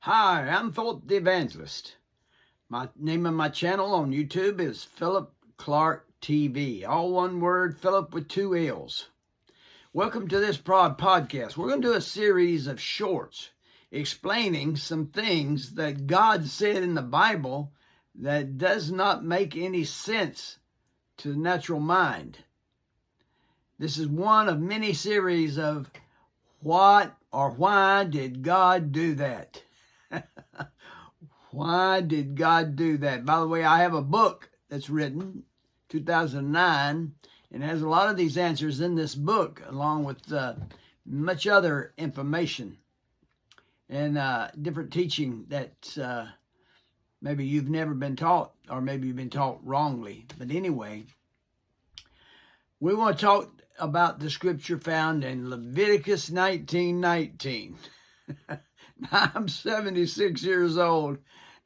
Hi, I'm Philip the Evangelist. My name of my channel on YouTube is Philip Clark TV. All one word, Philip with two L's. Welcome to this podcast. We're going to do a series of shorts explaining some things that God said in the Bible that does not make any sense to the natural mind. This is one of many series of what or why did God do that? Why did God do that? By the way, I have a book that's written, 2009, and it has a lot of these answers in this book, along with much other information and different teaching that maybe you've never been taught, or maybe you've been taught wrongly. But anyway, we want to talk about the scripture found in Leviticus 19:19. I'm 76 years old,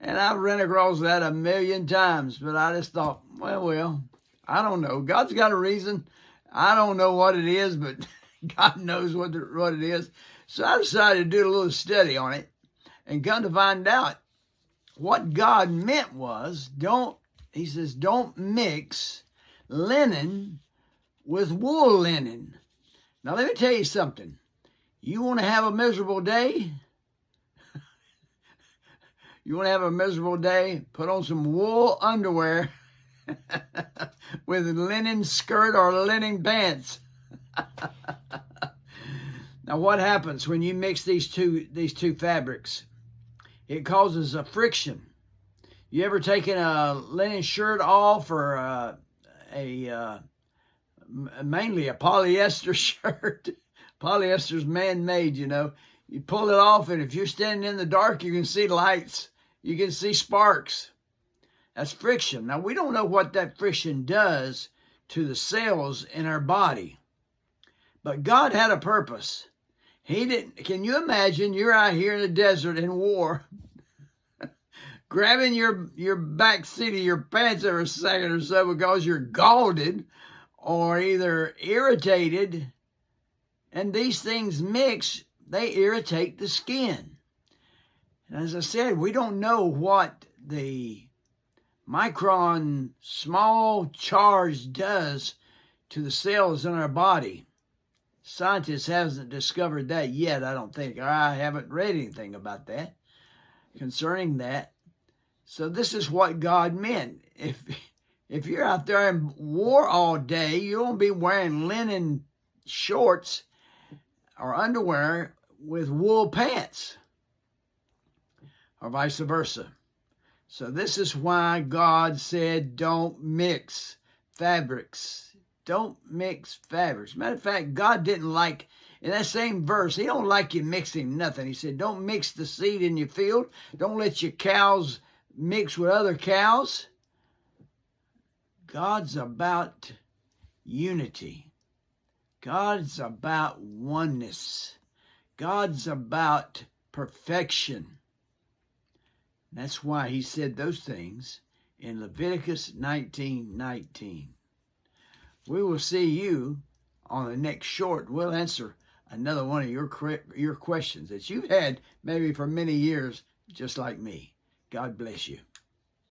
and I've run across that a million times, but I just thought, well, I don't know. God's got a reason. I don't know what it is, but God knows what it is. So I decided to do a little study on it and come to find out what God meant was, don't mix linen with wool linen. Now, let me tell you something. You want to have a miserable day? You want to have a miserable day? Put on some wool underwear with a linen skirt or linen pants. Now, what happens when you mix these two fabrics? It causes a friction. You ever taken a linen shirt off, or mainly a polyester shirt? Polyester's man-made, you know. You pull it off, and if you're standing in the dark, you can see lights. You can see sparks. That's friction. Now, we don't know what that friction does to the cells in our body, but God had a purpose. He didn't. Can you imagine you're out here in the desert in war, grabbing your back seat of your pants every second or so because you're scalded or either irritated, and these things mix, they irritate the skin. And as I said, we don't know what the micron small charge does to the cells in our body. Scientists haven't discovered that yet, I don't think. I haven't read anything about that, concerning that. So this is what God meant. If you're out there in war all day, you won't be wearing linen shorts or underwear with wool pants, or vice versa. So this is why God said don't mix fabrics. Don't mix fabrics. Matter of fact, God didn't like, in that same verse, he don't like you mixing nothing. He said, don't mix the seed in your field. Don't let your cows mix with other cows. God's about unity. God's about oneness. God's about perfection. That's why he said those things in Leviticus 19:19. We will see you on the next short. We'll answer another one of your questions that you've had maybe for many years, just like me. God bless you.